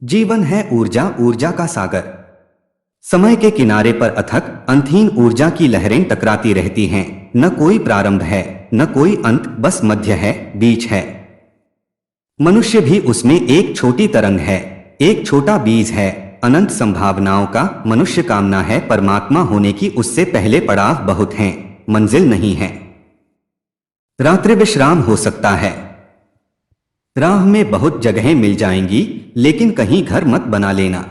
जीवन है ऊर्जा, ऊर्जा का सागर। समय के किनारे पर अथक अंतहीन ऊर्जा की लहरें टकराती रहती हैं। न कोई प्रारंभ है, न कोई अंत, बस मध्य है, बीच है। मनुष्य भी उसमें एक छोटी तरंग है, एक छोटा बीज है। अनंत संभावनाओं का मनुष्य कामना है, परमात्मा होने की उससे पहले पड़ाव बहुत हैं, मंजिल नहीं है। रात्रि विश्राम हो सकता है, राह में बहुत जगहें मिल जाएंगी, लेकिन कहीं घर मत बना लेना।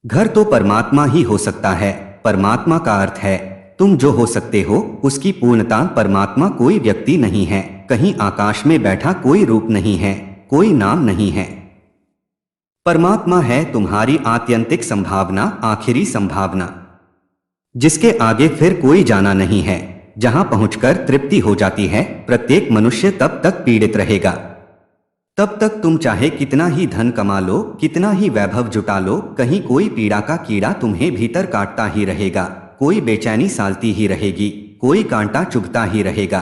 घर तो परमात्मा ही हो सकता है। परमात्मा का अर्थ है तुम जो हो सकते हो, उसकी पूर्णता। परमात्मा कोई व्यक्ति नहीं है, कहीं आकाश में बैठा कोई रूप नहीं है, कोई नाम नहीं है। परमात्मा है तुम्हारी आत्यंतिक संभावना, आखिरी संभावना, जिसके आगे फिर कोई जाना नहीं है, जहां पहुंचकर तृप्ति हो जाती है। प्रत्येक मनुष्य तब तक पीड़ित रहेगा, तब तक तुम चाहे कितना ही धन कमा लो, कितना ही वैभव जुटा लो, कहीं कोई पीड़ा का कीड़ा तुम्हें भीतर काटता ही रहेगा, कोई बेचैनी सालती ही रहेगी, कोई कांटा चुभता ही रहेगा।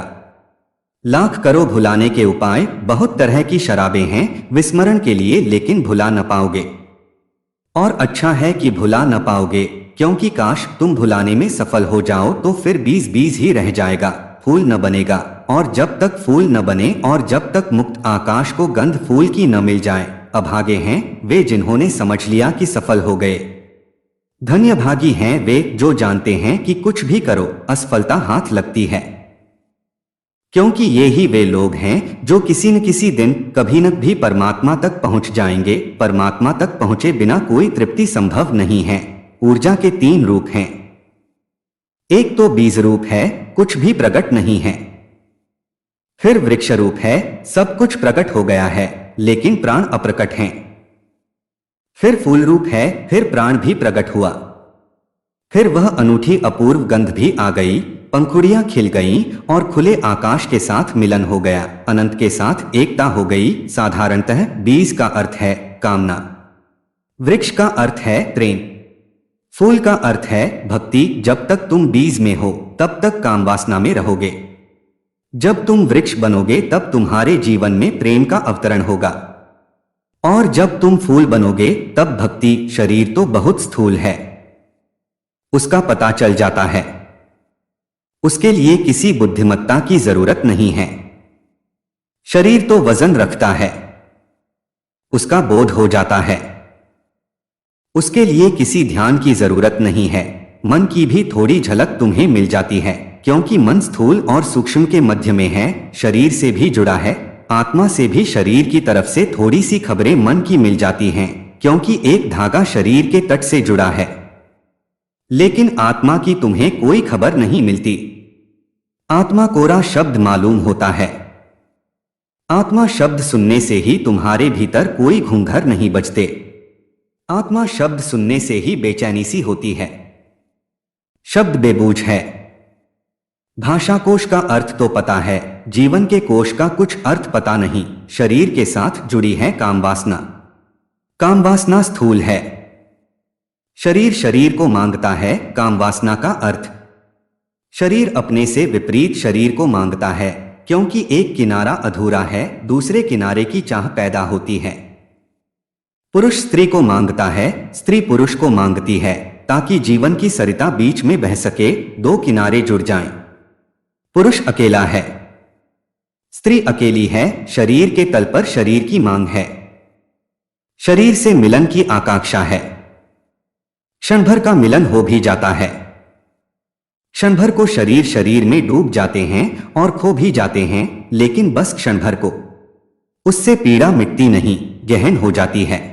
लाख करो भुलाने के उपाय, बहुत तरह की शराबें हैं विस्मरण के लिए, लेकिन भुला न पाओगे। और अच्छा है कि भुला न पाओगे, क्योंकि काश तुम भुलाने में सफल हो जाओ तो फिर बीज बीज ही रह जाएगा, फूल न बनेगा। और जब तक फूल न बने और जब तक मुक्त आकाश को गंध फूल की न मिल जाए, अभागे हैं वे जिन्होंने समझ लिया कि सफल हो गए। धन्यभागी हैं वे जो जानते हैं कि कुछ भी करो असफलता हाथ लगती है, क्योंकि ये ही वे लोग हैं जो किसी न किसी दिन कभी न भी परमात्मा तक पहुंच जाएंगे। परमात्मा तक पहुंचे बिना कोई तृप्ति संभव नहीं है। ऊर्जा के तीन रूप हैं, एक तो बीज रूप है, कुछ भी प्रकट नहीं है। फिर वृक्ष रूप है, सब कुछ प्रकट हो गया है, लेकिन प्राण अप्रकट हैं। फिर फूल रूप है, फिर प्राण भी प्रकट हुआ। फिर वह अनूठी अपूर्व गंध भी आ गई, पंखुड़ियां खिल गईं और खुले आकाश के साथ मिलन हो गया, अनंत के साथ एकता हो गई। साधारणतः बीज का अर्थ है कामना, वृक्ष का अर्थ है प्रेम, फूल का अर्थ है भक्ति। जब तक तुम बीज में हो तब तक काम वासना में रहोगे, जब तुम वृक्ष बनोगे तब तुम्हारे जीवन में प्रेम का अवतरण होगा, और जब तुम फूल बनोगे तब भक्ति। शरीर तो बहुत स्थूल है, उसका पता चल जाता है, उसके लिए किसी बुद्धिमत्ता की जरूरत नहीं है। शरीर तो वजन रखता है, उसका बोध हो जाता है, उसके लिए किसी ध्यान की जरूरत नहीं है। मन की भी थोड़ी झलक तुम्हें मिल जाती है, क्योंकि मन स्थूल और सूक्ष्म के मध्य में है, शरीर से भी जुड़ा है, आत्मा से भी। शरीर की तरफ से थोड़ी सी खबरें मन की मिल जाती हैं, क्योंकि एक धागा शरीर के तट से जुड़ा है, लेकिन आत्मा की तुम्हें कोई खबर नहीं मिलती। आत्मा कोरा शब्द मालूम होता है, आत्मा शब्द सुनने से ही तुम्हारे भीतर कोई घूंघर नहीं बजते, आत्मा शब्द सुनने से ही बेचैनी सी होती है। शब्द बेबूझ है, भाषा कोश का अर्थ तो पता है, जीवन के कोश का कुछ अर्थ पता नहीं। शरीर के साथ जुड़ी है कामवासना, कामवासना स्थूल है, शरीर शरीर को मांगता है। कामवासना का अर्थ शरीर अपने से विपरीत शरीर को मांगता है, क्योंकि एक किनारा अधूरा है, दूसरे किनारे की चाह पैदा होती है। पुरुष स्त्री को मांगता है, स्त्री पुरुष को मांगती है, ताकि जीवन की सरिता बीच में बह सके, दो किनारे जुड़ जाएं। पुरुष अकेला है, स्त्री अकेली है, शरीर के तल पर शरीर की मांग है, शरीर से मिलन की आकांक्षा है। क्षण भर का मिलन हो भी जाता है, क्षण भर को शरीर शरीर में डूब जाते हैं और खो भी जाते हैं, लेकिन बस क्षण भर को, उससे पीड़ा मिटती नहीं, गहन हो जाती है।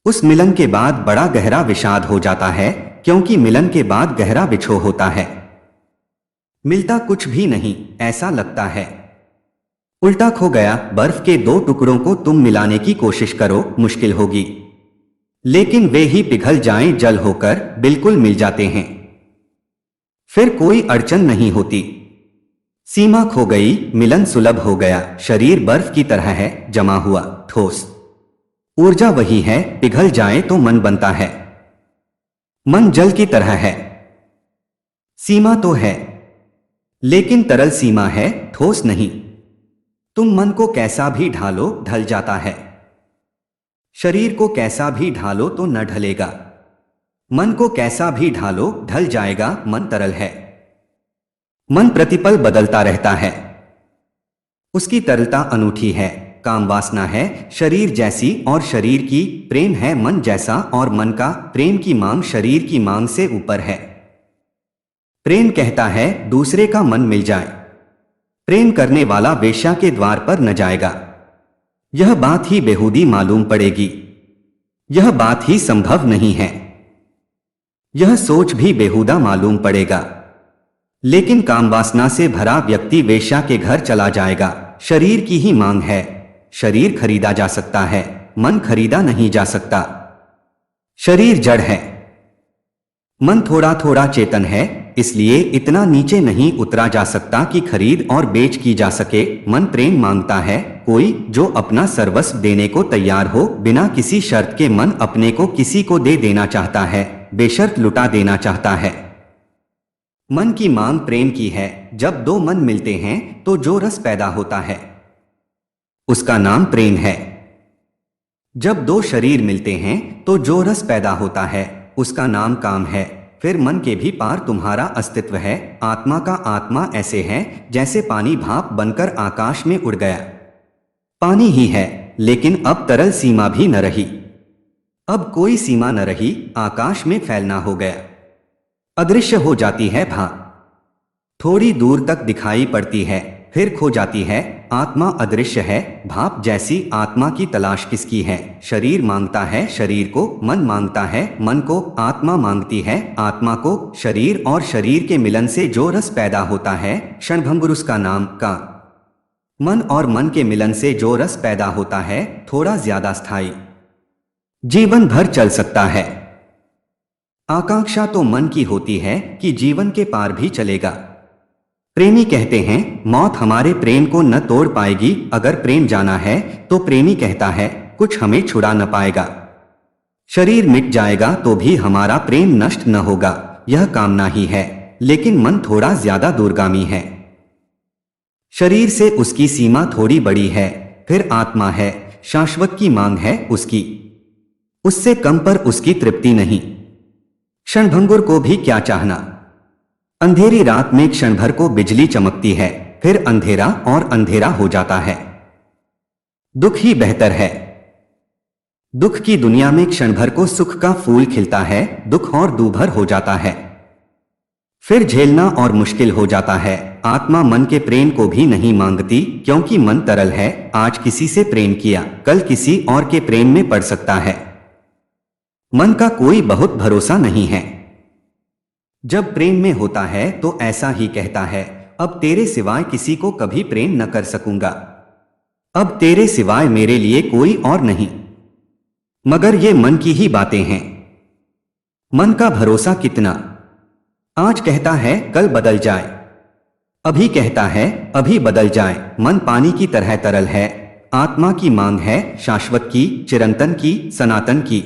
उस मिलन के बाद बड़ा गहरा विषाद हो जाता है, क्योंकि मिलन के बाद गहरा विछोह होता है। मिलता कुछ भी नहीं, ऐसा लगता है उल्टा खो गया। बर्फ के दो टुकड़ों को तुम मिलाने की कोशिश करो, मुश्किल होगी, लेकिन वे ही पिघल जाएं, जल होकर बिल्कुल मिल जाते हैं, फिर कोई अड़चन नहीं होती। सीमा खो गई, मिलन सुलभ हो गया। शरीर बर्फ की तरह है, जमा हुआ, ठोस। ऊर्जा वही है, पिघल जाए तो मन बनता है। मन जल की तरह है, सीमा तो है, लेकिन तरल सीमा है, ठोस नहीं। तुम मन को कैसा भी ढालो, ढल जाता है। शरीर को कैसा भी ढालो तो न ढलेगा। मन को कैसा भी ढालो ढल जाएगा। मन तरल है। मन प्रतिपल बदलता रहता है। उसकी तरलता अनूठी है। काम वासना है शरीर जैसी और शरीर की, प्रेम है मन जैसा और मन का प्रेम की मांग शरीर की मांग से ऊपर है। प्रेम कहता है दूसरे का मन मिल जाए। प्रेम करने वाला वेश्या के द्वार पर न जाएगा। यह बात ही बेहूदी मालूम पड़ेगी। यह बात ही संभव नहीं है। यह सोच भी बेहुदा मालूम पड़ेगा। लेकिन कामवासना से भरा व्यक्ति वेश्या के घर चला जाएगा। शरीर की ही मांग है। शरीर खरीदा जा सकता है, मन खरीदा नहीं जा सकता। शरीर जड़ है, मन थोड़ा थोड़ा चेतन है, इसलिए इतना नीचे नहीं उतरा जा सकता कि खरीद और बेच की जा सके। मन प्रेम मांगता है, कोई जो अपना सर्वस्व देने को तैयार हो, बिना किसी शर्त के मन अपने को किसी को दे देना चाहता है, बेशर्त लुटा देना चाहता है। मन की मांग प्रेम की है। जब दो मन मिलते हैं तो जो रस पैदा होता है उसका नाम प्रेम है। जब दो शरीर मिलते हैं तो जो रस पैदा होता है उसका नाम काम है। फिर मन के भी पार तुम्हारा अस्तित्व है। आत्मा का आत्मा ऐसे है जैसे पानी भाप बनकर आकाश में उड़ गया। पानी ही है, लेकिन अब तरल सीमा भी न रही। अब कोई सीमा न रही, आकाश में फैलना हो गया। अदृश्य हो जाती है भाप, थोड़ी दूर तक दिखाई पड़ती है, फिर खो जाती है। आत्मा अदृश्य है। भाप जैसी आत्मा की तलाश किसकी है? शरीर मांगता है शरीर को, मन मांगता है मन को, आत्मा मांगती है आत्मा को। शरीर और शरीर के मिलन से जो रस पैदा होता है क्षणभंगुर, उसका नाम का। मन और मन के मिलन से जो रस पैदा होता है थोड़ा ज्यादा स्थायी, जीवन भर चल सकता है। आकांक्षा तो मन की होती है कि जीवन के पार भी चलेगा। प्रेमी कहते हैं मौत हमारे प्रेम को न तोड़ पाएगी। अगर प्रेम जाना है तो प्रेमी कहता है कुछ हमें छुड़ा न पाएगा। शरीर मिट जाएगा तो भी हमारा प्रेम नष्ट न होगा। यह कामना ही है, लेकिन मन थोड़ा ज्यादा दूरगामी है। शरीर से उसकी सीमा थोड़ी बड़ी है। फिर आत्मा है, शाश्वत की मांग है उसकी, उससे कम पर उसकी तृप्ति नहीं। क्षणभंगुर को भी क्या चाहना? अंधेरी रात में क्षण भर को बिजली चमकती है, फिर अंधेरा और अंधेरा हो जाता है। दुख ही बेहतर है। दुख की दुनिया में क्षण भर को सुख का फूल खिलता है, दुख और दूभर हो जाता है, फिर झेलना और मुश्किल हो जाता है। आत्मा मन के प्रेम को भी नहीं मांगती, क्योंकि मन तरल है। आज किसी से प्रेम किया, कल किसी और के प्रेम में पड़ सकता है। मन का कोई बहुत भरोसा नहीं है। जब प्रेम में होता है तो ऐसा ही कहता है, अब तेरे सिवाय किसी को कभी प्रेम न कर सकूंगा, अब तेरे सिवाय मेरे लिए कोई और नहीं। मगर ये मन की ही बातें हैं। मन का भरोसा कितना? आज कहता है कल बदल जाए, अभी कहता है अभी बदल जाए। मन पानी की तरह तरल है। आत्मा की मांग है शाश्वत की, चिरंतन की, सनातन की।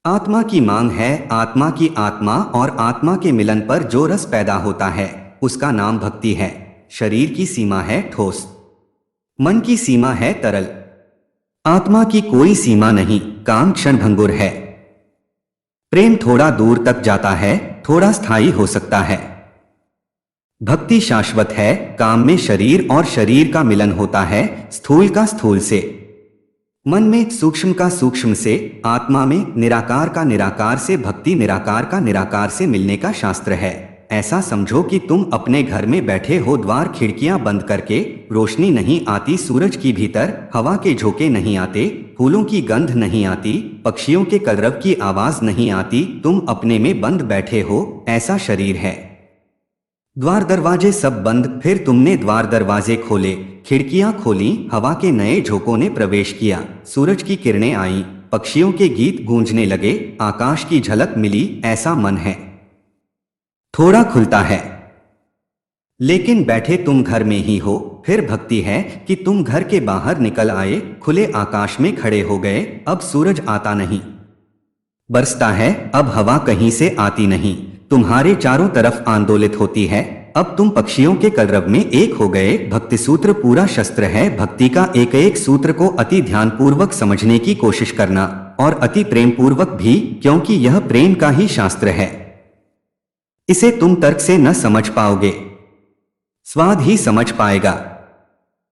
आत्मा की मांग है आत्मा की आत्मा, और आत्मा के मिलन पर जो रस पैदा होता है उसका नाम भक्ति है। शरीर की सीमा है ठोस, मन की सीमा है तरल। आत्मा की कोई सीमा नहीं, काम क्षणभंगुर है। प्रेम थोड़ा दूर तक जाता है, थोड़ा स्थायी हो सकता है। भक्ति शाश्वत है। काम में शरीर और शरीर का मिलन होता है, स्थूल का स्थूल से, मन में सूक्ष्म का सूक्ष्म से, आत्मा में निराकार का निराकार से। भक्ति निराकार का निराकार से मिलने का शास्त्र है। ऐसा समझो कि तुम अपने घर में बैठे हो, द्वार खिड़कियां बंद करके, रोशनी नहीं आती सूरज की भीतर, हवा के झोंके नहीं आते, फूलों की गंध नहीं आती, पक्षियों के कलरव की आवाज नहीं आती, तुम अपने में बंद बैठे हो। ऐसा शरीर है। द्वार दरवाजे सब बंद, फिर तुमने द्वार दरवाजे खोले, खिड़कियां खोली, हवा के नए झोंकों ने प्रवेश किया, सूरज की किरणें आईं, पक्षियों के गीत गूंजने लगे, आकाश की झलक मिली। ऐसा मन है, थोड़ा खुलता है। लेकिन बैठे तुम घर में ही हो। फिर भक्ति है कि तुम घर के बाहर निकल आए, खुले आकाश में खड़े हो गए। अब सूरज आता नहीं, बरसता है, अब हवा कहीं से आती नहीं, तुम्हारे चारों तरफ आंदोलित होती है। अब तुम पक्षियों के कलरव में एक हो गए। भक्ति सूत्र पूरा शस्त्र है। भक्ति का एक एक सूत्र को अति ध्यानपूर्वक समझने की कोशिश करना, और अति प्रेम पूर्वक भी, क्योंकि यह प्रेम का ही शास्त्र है। इसे तुम तर्क से न समझ पाओगे, स्वाद ही समझ पाएगा।